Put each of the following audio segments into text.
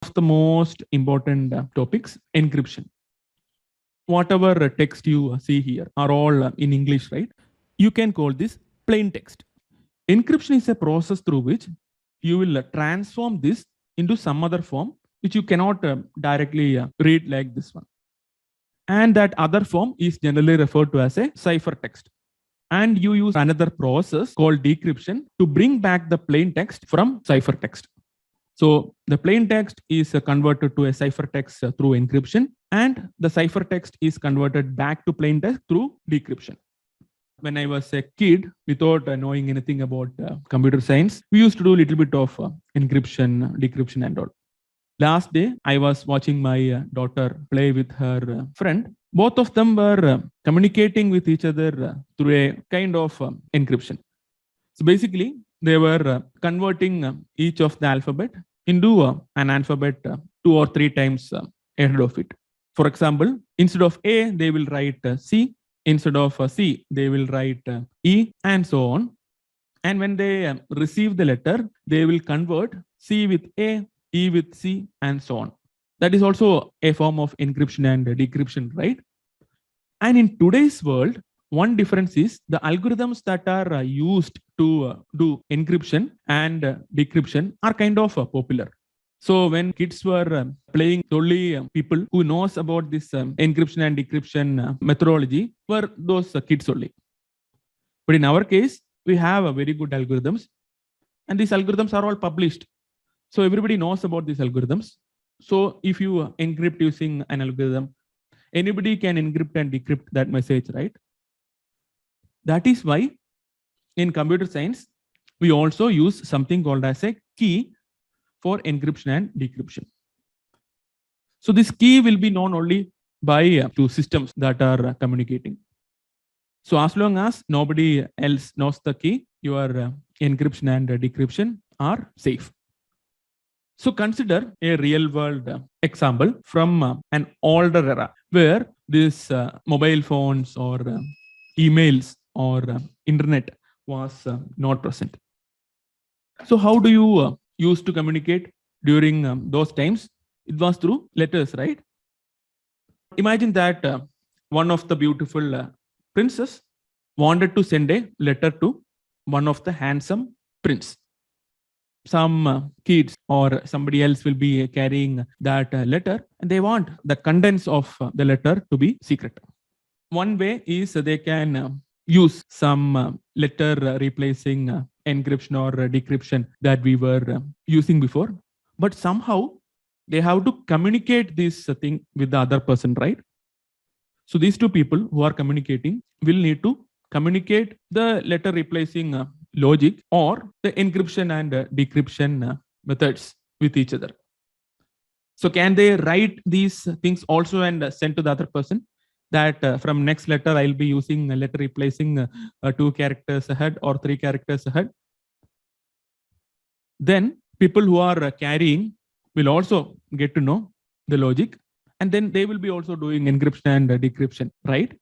of the most important topics, encryption. Whatever text you see here are all in English, right? You can call this plain text. Encryption is a process through which you will transform this into some other form which you cannot directly read like this one. And that other form is generally referred to as a ciphertext. And you use another process called decryption to bring back the plain text from ciphertext. So the plain text is converted to a ciphertext through encryption, and the ciphertext is converted back to plain text through decryption. When I was a kid, without knowing anything about computer science, we used to do a little bit of encryption, decryption and all. Last day, I was watching my daughter play with her friend. Both of them were communicating with each other through a kind of encryption. So basically, they were converting each of the alphabet into an alphabet 2 or 3 times ahead of it. For example, instead of A, they will write C. Instead of C, they will write E, and so on. And when they receive the letter, they will convert C with A, E with C, and so on. That is also a form of encryption and decryption, right? And in today's world, one difference is the algorithms that are used to do encryption and decryption are kind of popular. So when kids were playing, only people who knows about this encryption and decryption methodology were those kids only. But in our case, we have a very good algorithms, and these algorithms are all published. So everybody knows about these algorithms. So if you encrypt using an algorithm, anybody can encrypt and decrypt that message, right? That is why in computer science, we also use something called as a key for encryption and decryption. So this key will be known only by two systems that are communicating. So as long as nobody else knows the key, your encryption and decryption are safe. So consider a real world example from an older era where these mobile phones or emails or internet was not present. So how do you use to communicate during those times? It was through letters, right? Imagine that one of the beautiful princess wanted to send a letter to one of the handsome prince. Some kids or somebody else will be carrying that letter, and they want the contents of the letter to be secret. One way is they can use some letter replacing encryption or decryption that we were using before, but somehow they have to communicate this thing with the other person, right? So these two people who are communicating will need to communicate the letter replacing logic or the encryption and decryption methods with each other. So can they write these things also and send to the other person that from next letter I'll be using a letter replacing 2 characters ahead or 3 characters ahead? Then people who are carrying will also get to know the logic, and then they will be also doing encryption and decryption, right?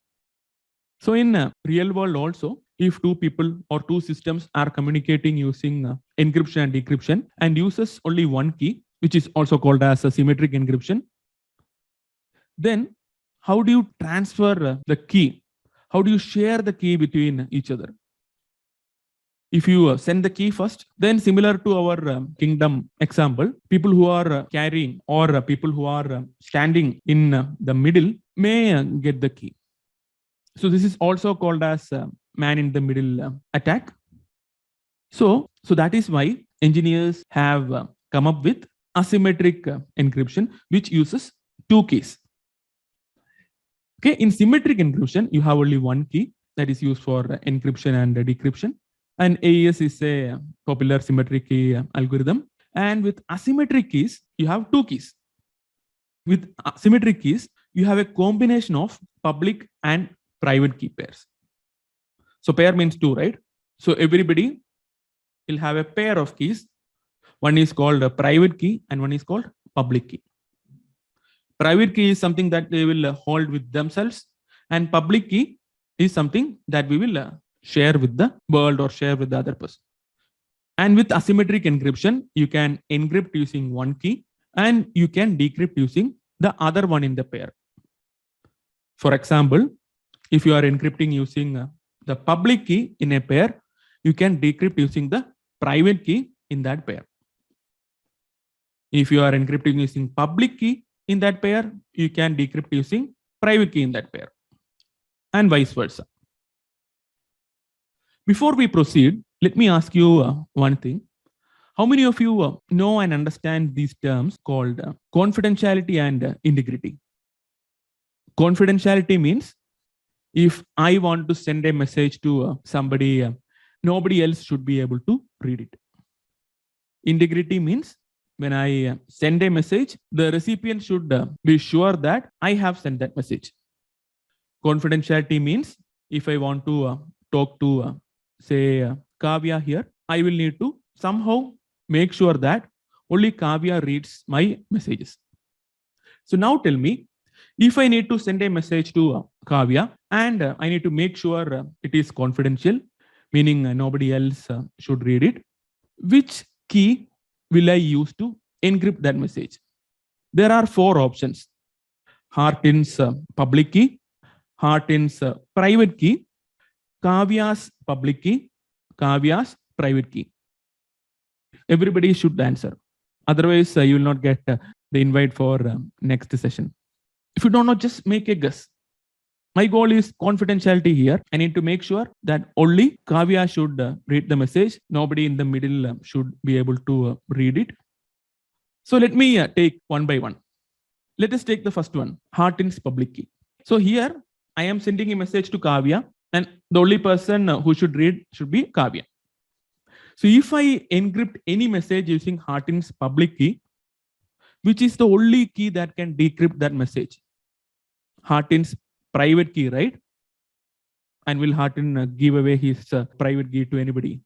So in real world also, if 2 people or 2 systems are communicating using encryption and decryption and uses only one key, which is also called as a symmetric encryption, then how do you transfer the key? How do you share the key between each other? If you send the key first, then similar to our kingdom example, people who are carrying or people who are standing in the middle may get the key. So this is also called as man in the middle attack. So that is why engineers have come up with asymmetric encryption, which uses 2 keys. Okay, in symmetric encryption, you have only one key that is used for encryption and decryption. And AES is a popular symmetric key algorithm. And with asymmetric keys, you have 2 keys. With symmetric keys, you have a combination of public and private key pairs. So pair means 2, right? So everybody will have a pair of keys. One is called a private key and one is called public key. Private key is something that they will hold with themselves, and public key is something that we will share with the world or share with the other person. And with asymmetric encryption, you can encrypt using one key and you can decrypt using the other one in the pair. For example, if you are encrypting using the public key in a pair, you can decrypt using the private key in that pair. If you are encrypting using public key in that pair, you can decrypt using private key in that pair, and vice versa. Before we proceed, let me ask you one thing. How many of you know and understand these terms called confidentiality and integrity? Confidentiality means if I want to send a message to somebody, nobody else should be able to read it. Integrity means when I send a message, the recipient should be sure that I have sent that message. Confidentiality means if I want to talk to, say, Kavya here, I will need to somehow make sure that only Kavya reads my messages. So now tell me, if I need to send a message to Kavya and I need to make sure it is confidential, meaning nobody else should read it, which key will I use to encrypt that message? There are 4 options. Hartin's public key, Hartin's private key, Kavya's public key, Kavya's private key. Everybody should answer. Otherwise, you will not get the invite for next session. If you don't know, just make a guess. My goal is confidentiality here. I need to make sure that only Kavya should read the message. Nobody in the middle should be able to read it. So let me take one by one. Let us take the first one, Hartin's public key. So here I am sending a message to Kavya, and the only person who should read should be Kavya. So if I encrypt any message using Hartin's public key, which is the only key that can decrypt that message? Hartin's private key, right? And will Hartin give away his private key to anybody?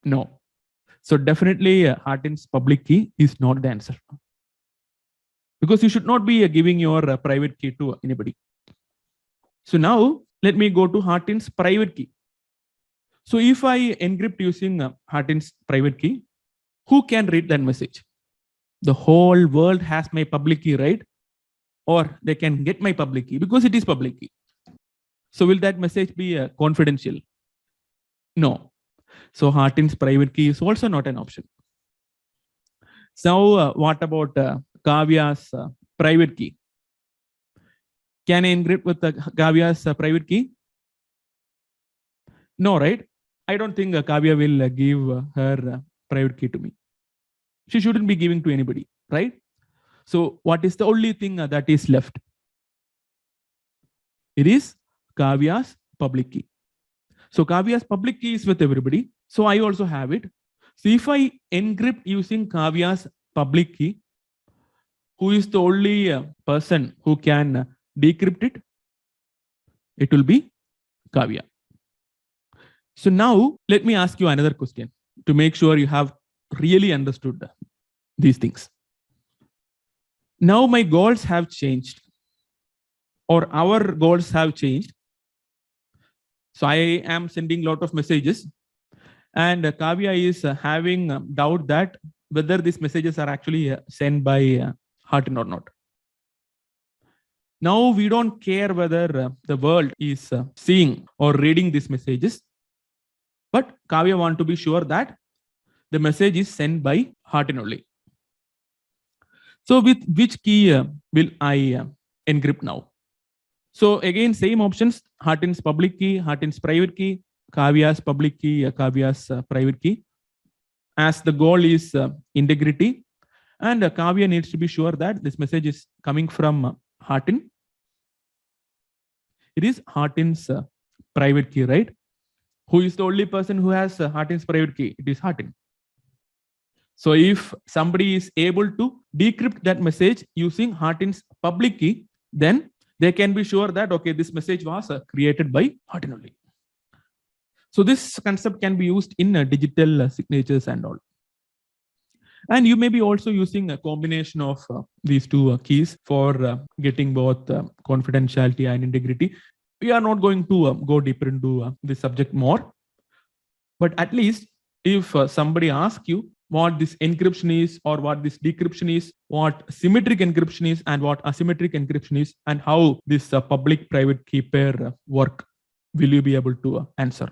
No. So definitely Hartin's public key is not the answer. Because you should not be giving your private key to anybody. So now let me go to Hartin's private key. So if I encrypt using Hartin's private key, who can read that message? The whole world has my public key, right? Or they can get my public key because it is public key. So will that message be confidential? No. So Hartin's private key is also not an option. So what about Kavya's private key? Can I encrypt with Kavya's private key? No, right? I don't think Kavya will give her private key to me. She shouldn't be giving to anybody, right? So what is the only thing that is left? It is Kavya's public key. So Kavya's public key is with everybody. So I also have it. So if I encrypt using Kavya's public key, who is the only person who can decrypt it? It will be Kavya. So now let me ask you another question to make sure you have really understood these things. Now my goals have changed, or our goals have changed. So I am sending a lot of messages, and Kavya is having doubt that whether these messages are actually sent by Hartin or not. Now we don't care whether the world is seeing or reading these messages, but Kavya wants to be sure that the message is sent by Hartin only. So with which key will I encrypt now? So again, same options: Hartin's public key, Hartin's private key, Kavya's public key, Kavya's private key. As the goal is integrity, and Kavya needs to be sure that this message is coming from Hartin. It is Hartin's private key, right? Who is the only person who has Hartin's private key? It is Hartin. So if somebody is able to decrypt that message using Hartin's public key, then they can be sure that, okay, this message was created by Hartin only. So this concept can be used in digital signatures and all. And you may be also using a combination of these two keys for getting both confidentiality and integrity. We are not going to go deeper into this subject more. But at least if somebody asks you, what this encryption is, or what this decryption is, what symmetric encryption is, and what asymmetric encryption is, and how this public-private key pair work, will you be able to answer?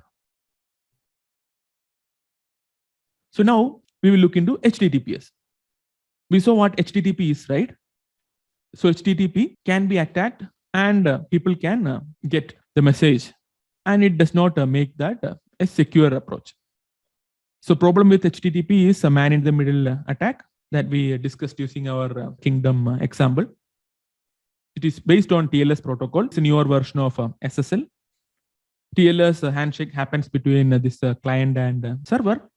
So now we will look into HTTPS. We saw what HTTP is, right? So HTTP can be attacked, and people can get the message, and it does not make that a secure approach. So problem with HTTP is a man-in-the-middle attack that we discussed using our Kingdom example. It is based on TLS protocol. It's a newer version of SSL. TLS handshake happens between this client and server.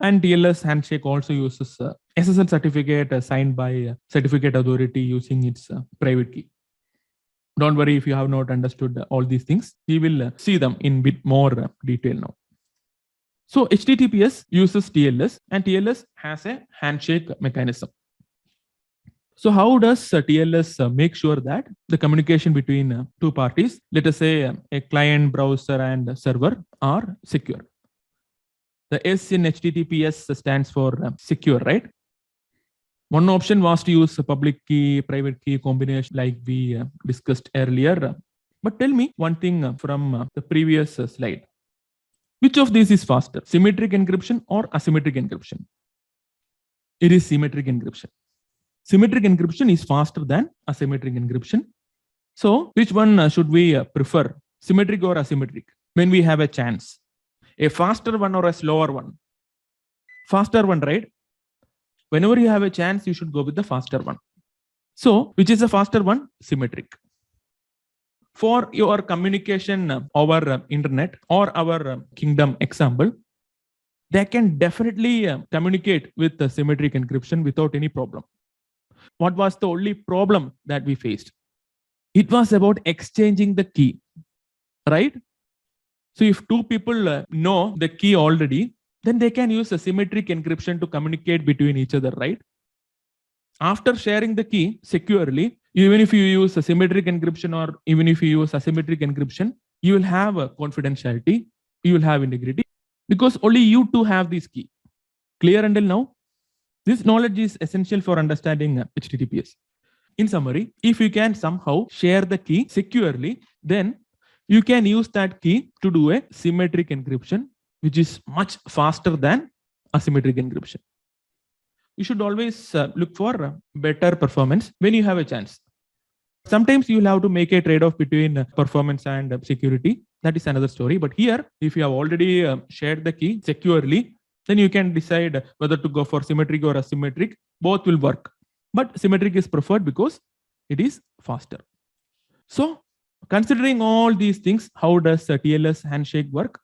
And TLS handshake also uses SSL certificate signed by certificate authority using its private key. Don't worry if you have not understood all these things. We will see them in bit more detail now. So HTTPS uses TLS, and TLS has a handshake mechanism. So how does TLS make sure that the communication between two parties, let us say a client, browser, and server, are secure? The S in HTTPS stands for secure, right? One option was to use a public key, private key combination like we discussed earlier. But tell me one thing from the previous slide. Which of these is faster, symmetric encryption or asymmetric encryption? It is symmetric encryption. Symmetric encryption is faster than asymmetric encryption. So which one should we prefer, symmetric or asymmetric, when we have a chance? A faster one or a slower one? Faster one, right? Whenever you have a chance, you should go with the faster one. So which is the faster one? Symmetric. For your communication over internet or our Kingdom example, they can definitely communicate with the symmetric encryption without any problem. What was the only problem that we faced? It was about exchanging the key, right? So if two people know the key already, then they can use a symmetric encryption to communicate between each other, right? After sharing the key securely, even if you use a symmetric encryption or even if you use asymmetric encryption, you will have a confidentiality, you will have integrity, because only you two have this key. Clear until now? This knowledge is essential for understanding HTTPS. In summary, if you can somehow share the key securely, then you can use that key to do a symmetric encryption, which is much faster than asymmetric encryption. You should always look for better performance when you have a chance. Sometimes you'll have to make a trade-off between performance and security. That is another story. But here, if you have already shared the key securely, then you can decide whether to go for symmetric or asymmetric. Both will work. But symmetric is preferred because it is faster. So considering all these things, how does a TLS handshake work?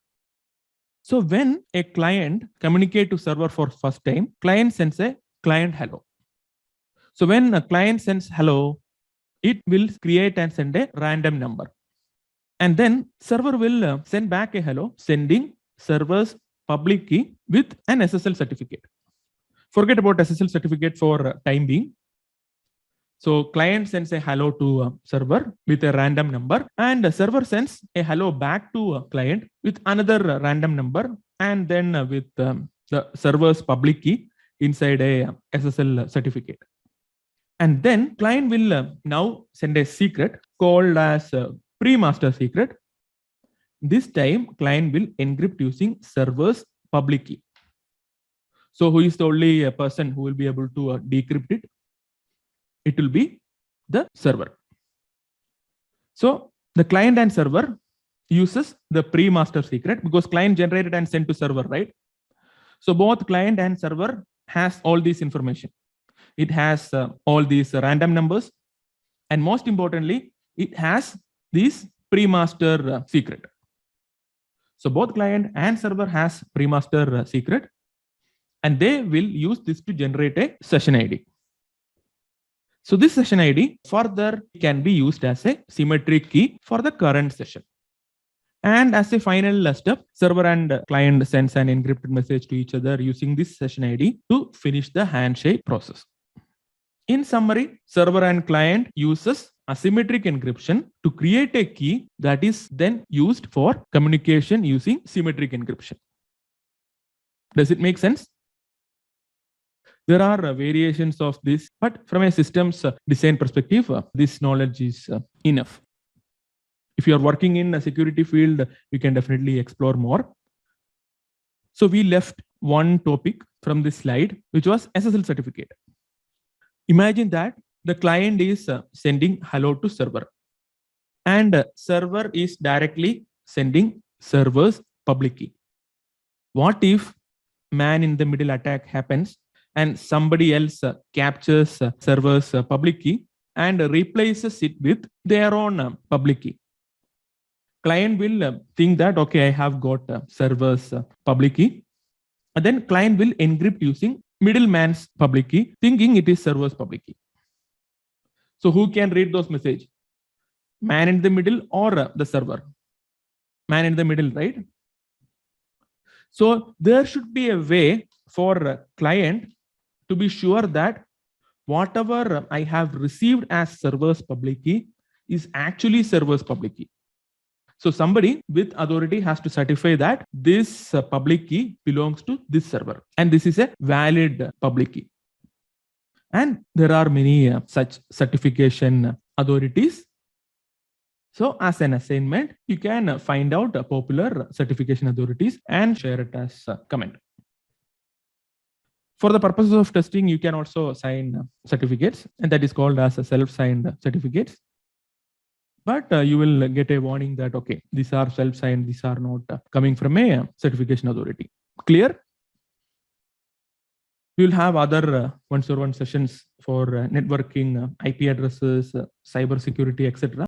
So when a client communicates to server for first time, client sends a client hello. So when a client sends hello, it will create and send a random number. And then server will send back a hello, sending server's public key with an SSL certificate. Forget about SSL certificate for time being. So client sends a hello to server with a random number, and the server sends a hello back to client with another random number, and then with the server's public key inside a SSL certificate. And then client will now send a secret called as pre-master secret. This time client will encrypt using server's public key. So who is the only person who will be able to decrypt it? It will be the server. So the client and server uses the pre-master secret because client generated and sent to server, right? So both client and server has all this information. It has all these random numbers, and most importantly, it has this pre-master secret. So both client and server has pre-master secret, and they will use this to generate a session ID. So this session ID further can be used as a symmetric key for the current session. And as a final step, server and client sends an encrypted message to each other using this session ID to finish the handshake process. In summary, server and client uses asymmetric encryption to create a key that is then used for communication using symmetric encryption. Does it make sense? There are variations of this, but from a systems design perspective, this knowledge is enough. If you are working in a security field, you can definitely explore more. So we left one topic from this slide, which was SSL certificate. Imagine that the client is sending hello to server, and server is directly sending server's public key. What if man in the middle attack happens and somebody else captures server's public key and replaces it with their own public key? Client will think that, okay, I have got server's public key. And then client will encrypt using middleman's public key, thinking it is server's public key. So who can read those messages? Man in the middle or the server? Man in the middle, right? So there should be a way for client to be sure that whatever I have received as server's public key is actually server's public key. So somebody with authority has to certify that this public key belongs to this server and this is a valid public key. And there are many such certification authorities. So as an assignment, you can find out popular certification authorities and share it as a comment. For the purposes of testing, you can also sign certificates, and that is called as a self-signed certificates. But you will get a warning that, okay, these are self-signed, these are not coming from a certification authority. Clear? We will have other one-on-one sessions for networking, IP addresses, cyber security, etc.